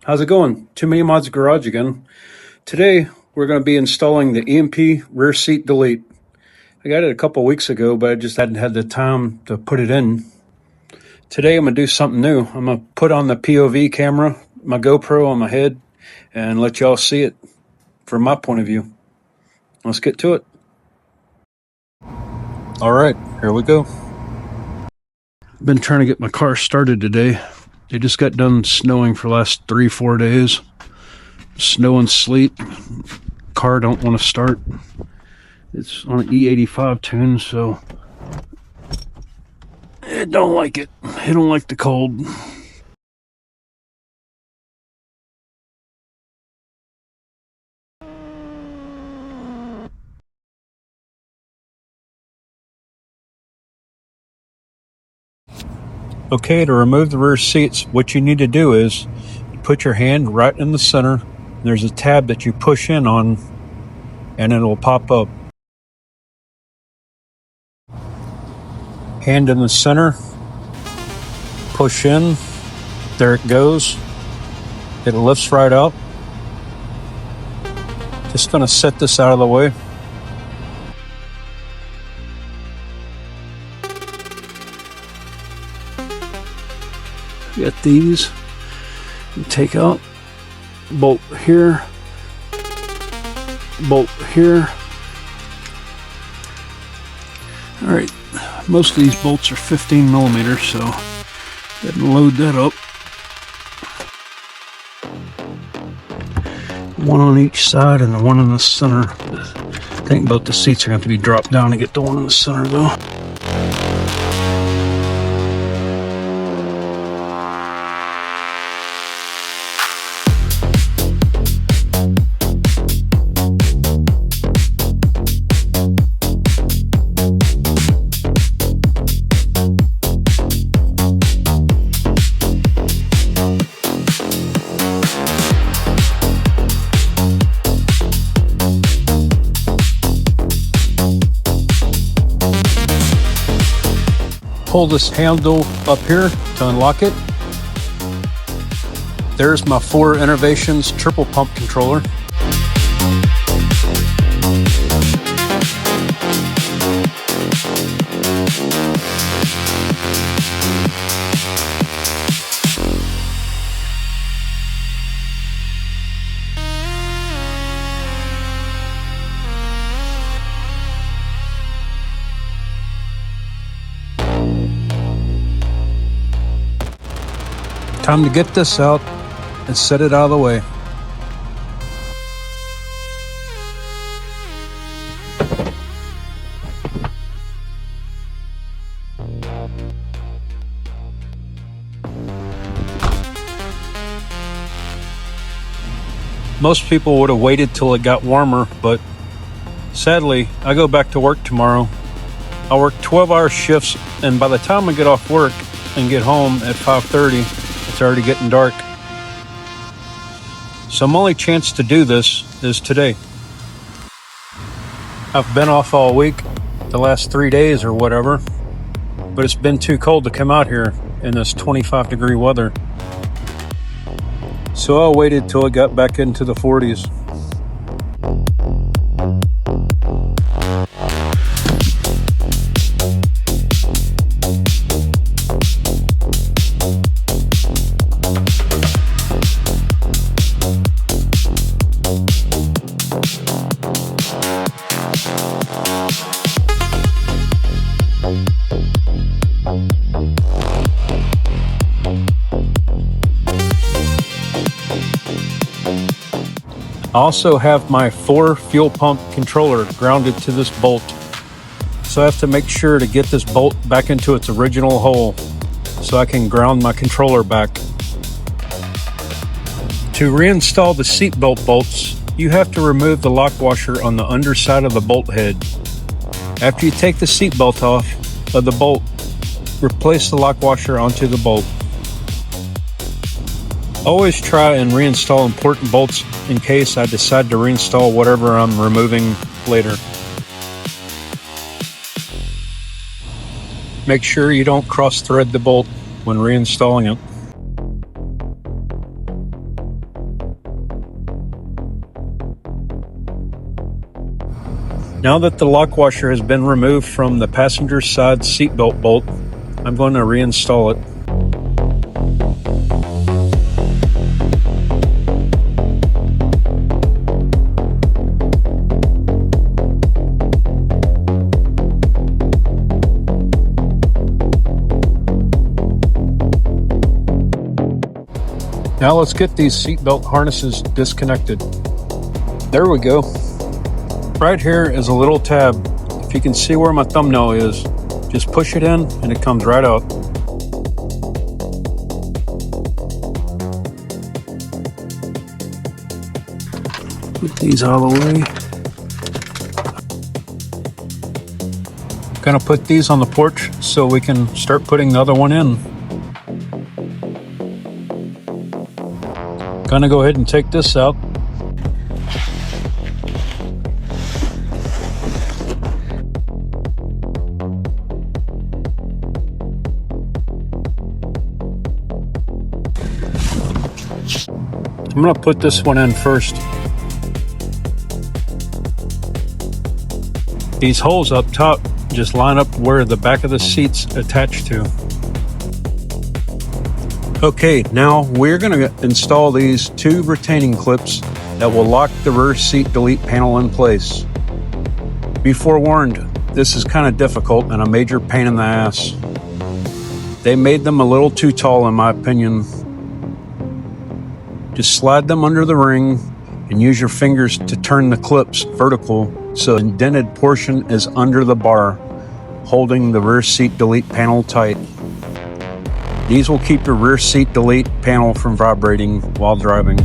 How's it going? Toomnymods Garage again. Today we're going to be installing the EMP Rear Seat Delete. I got it a couple weeks ago, but I just hadn't had the time to put it in. Today I'm going to do something new. I'm going to put on the POV camera, my GoPro on my head, and let y'all see it from my point of view. Let's get to it. All right, here we go. I've been trying to get my car started today. It just got done snowing for the last 3-4 days. Snow and sleet. Car don't want to start. It's on an E85 tune, so it don't like it. It don't like the cold. Okay, to remove the rear seats, what you need to do is put your hand right in the center. There's a tab that you push in on, and it'll pop up. Hand in the center, push in, there it goes. It lifts right out. Just gonna set this out of the way. Get these, you take out bolt here, bolt here. All right, most of these bolts are 15 millimeters, so go ahead and load that up. One on each side and the one in the center. I think both the seats are going to have to be dropped down to get the one in the center though. Pull this handle up here to unlock it. There's my 4 Innovations triple pump controller. Time to get this out and set it out of the way. Most people would have waited till it got warmer, but sadly, I go back to work tomorrow. I work 12-hour shifts, and by the time I get off work and get home at 5:30, it's already getting dark. So my only chance to do this is today. I've been off all week, the last 3 days or whatever, but it's been too cold to come out here in this 25-degree weather. So I waited till it got back into the 40s. I also have my 4 fuel pump controller grounded to this bolt. So I have to make sure to get this bolt back into its original hole so I can ground my controller back. To reinstall the seat belt bolts, you have to remove the lock washer on the underside of the bolt head. After you take the seat belt off of the bolt, replace the lock washer onto the bolt. Always try and reinstall important bolts in case I decide to reinstall whatever I'm removing later. Make sure you don't cross-thread the bolt when reinstalling it. Now that the lock washer has been removed from the passenger side seatbelt bolt, I'm going to reinstall it. Now let's get these seatbelt harnesses disconnected. There we go. Right here is a little tab. If you can see where my thumbnail is, just push it in and it comes right out. Put these out of the way. Gonna put these on the porch so we can start putting the other one in. Gonna go ahead and take this out. I'm gonna put this one in first. These holes up top just line up where the back of the seat's attached to. Okay, now we're going to install these two retaining clips that will lock the rear seat delete panel in place. Be forewarned, this is kind of difficult and a major pain in the ass. They made them a little too tall in my opinion. Just slide them under the ring and use your fingers to turn the clips vertical so the indented portion is under the bar, holding the rear seat delete panel tight. These will keep your rear seat delete panel from vibrating while driving.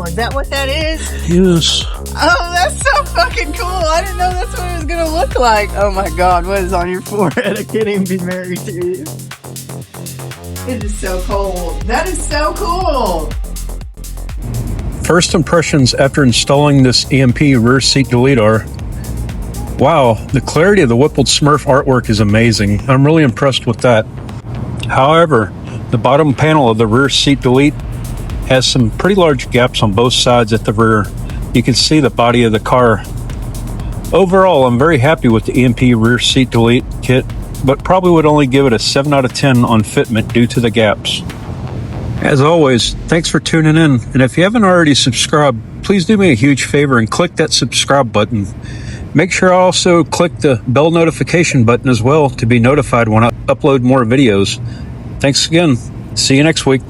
Is that what that is? Yes. Oh, that's so fucking cool. I didn't know that's what it was gonna look like. Oh my god, what is on your forehead? I can't even be married to you. It is so cool. That is so cool. First impressions after installing this EMP Rear Seat Delete are, wow, the clarity of the Whippled Smurf artwork is amazing. I'm really impressed with that. However, the bottom panel of the Rear Seat Delete has some pretty large gaps on both sides at the rear. You can see the body of the car. Overall, I'm very happy with the EMP Rear Seat Delete kit, but probably would only give it a 7 out of 10 on fitment due to the gaps. As always, thanks for tuning in, and if you haven't already subscribed, please do me a huge favor and click that subscribe button. Make sure I also click the bell notification button as well to be notified when I upload more videos. Thanks again. See you next week.